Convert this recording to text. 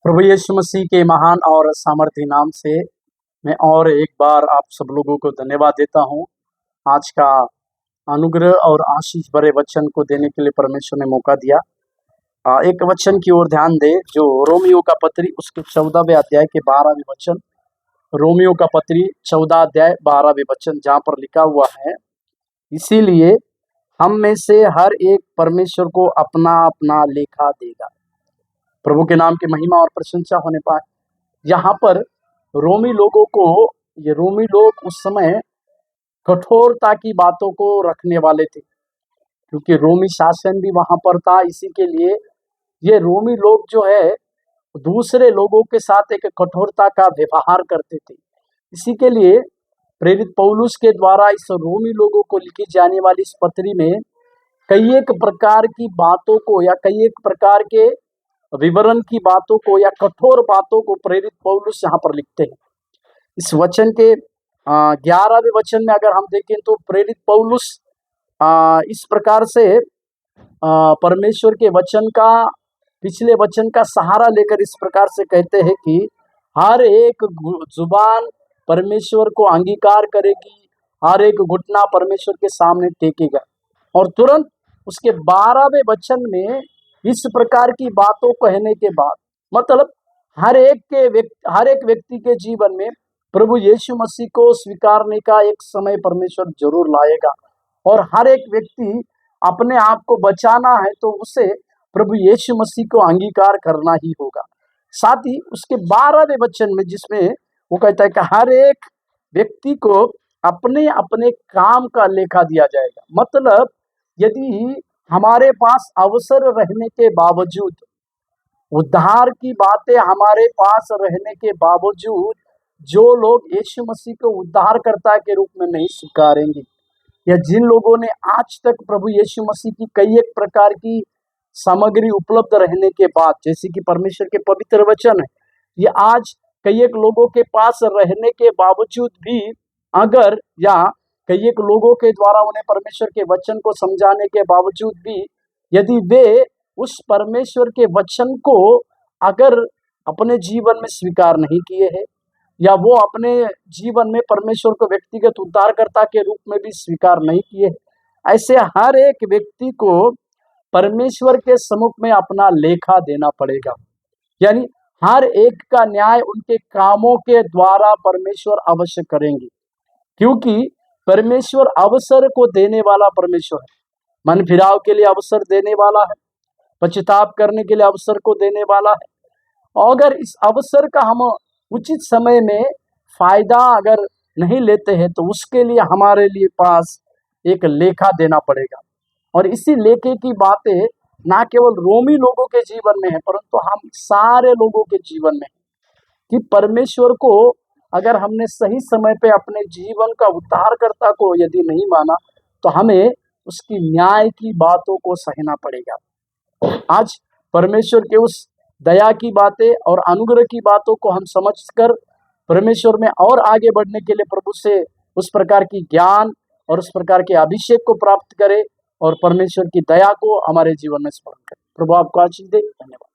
प्रभु यीशु मसीह के महान और सामर्थी नाम से मैं और एक बार आप सब लोगों को धन्यवाद देता हूं। आज का अनुग्रह और आशीष भरे वचन को देने के लिए परमेश्वर ने मौका दिया। एक वचन की ओर ध्यान दे जो रोमियो का पत्री उसके 14वें अध्याय के 12वें वचन। रोमियो का पत्री 14 अध्याय 12वें वचन, जहाँ पर लिखा हुआ है, इसीलिए हम में से हर एक परमेश्वर को अपना अपना लेखा देगा। प्रभु के नाम की महिमा और प्रशंसा होने पाए। यहाँ पर रोमी लोगों को, ये रोमी लोग उस समय कठोरता की बातों को रखने वाले थे, क्योंकि रोमी शासन भी वहां पर था। इसी के लिए ये रोमी लोग जो है दूसरे लोगों के साथ एक कठोरता का व्यवहार करते थे। इसी के लिए प्रेरित पौलुस के द्वारा इस रोमी लोगों को लिखी जाने वाली इस पत्री में कई एक प्रकार की बातों को या कई एक प्रकार के विवरण की बातों को या कठोर बातों को प्रेरित पौलुस यहाँ पर लिखते हैं। इस वचन के 11वें वचन में अगर हम देखें तो प्रेरित पौलुस इस प्रकार से परमेश्वर के वचन का, पिछले वचन का सहारा लेकर इस प्रकार से कहते हैं कि हर एक जुबान परमेश्वर को अंगीकार करेगी, हर एक घुटना परमेश्वर के सामने टेकेगा। और तुरंत उसके 12वें वचन में इस प्रकार की बातों कहने के बाद, मतलब हर एक व्यक्ति के जीवन में प्रभु यीशु मसीह को स्वीकारने का एक समय परमेश्वर जरूर लाएगा। और हर एक व्यक्ति अपने आप को बचाना है तो उसे प्रभु यीशु मसीह को अंगीकार करना ही होगा। साथ ही उसके 12वें वचन में जिसमें वो कहता है कि हर एक व्यक्ति को अपने अपने काम का लेखा दिया जाएगा। मतलब यदि हमारे पास अवसर रहने के बावजूद, उद्धार की बातें हमारे पास रहने के बावजूद, जो लोग यीशु मसीह को उद्धारकर्ता के रूप में नहीं स्वीकारेंगे, या जिन लोगों ने आज तक प्रभु यीशु मसीह की कई एक प्रकार की सामग्री उपलब्ध रहने के बाद, जैसे कि परमेश्वर के पवित्र वचन है, ये आज कई एक लोगों के पास रहने के बावजूद भी, अगर या कई एक लोगों के द्वारा उन्हें परमेश्वर के वचन को समझाने के बावजूद भी, यदि वे उस परमेश्वर के वचन को अगर अपने जीवन में स्वीकार नहीं किए हैं, या वो अपने जीवन में परमेश्वर को व्यक्तिगत उद्धारकर्ता के रूप में भी स्वीकार नहीं किए, ऐसे हर एक व्यक्ति को परमेश्वर के सम्मुख में अपना लेखा देना पड़ेगा। यानी हर एक का न्याय उनके कामों के द्वारा परमेश्वर अवश्य करेंगे, क्योंकि परमेश्वर अवसर को देने वाला परमेश्वर है। मन फिराव के लिए अवसर देने वाला है, पश्चाताप करने के लिए अवसर को देने वाला है। और अगर इस अवसर का हम उचित समय में फायदा अगर नहीं लेते हैं तो उसके लिए हमारे लिए पास एक लेखा देना पड़ेगा। और इसी लेखे की बातें ना केवल रोमी लोगों के जीवन में है, परंतु हम सारे लोगों के जीवन में है, कि परमेश्वर को अगर हमने सही समय पे अपने जीवन का उद्धारकर्ता को यदि नहीं माना तो हमें उसकी न्याय की बातों को सहना पड़ेगा। आज परमेश्वर के उस दया की बातें और अनुग्रह की बातों को हम समझकर परमेश्वर में और आगे बढ़ने के लिए प्रभु से उस प्रकार की ज्ञान और उस प्रकार के अभिषेक को प्राप्त करें और परमेश्वर की दया को हमारे जीवन में स्मरण करें। प्रभु आपको आशीष दे। धन्यवाद।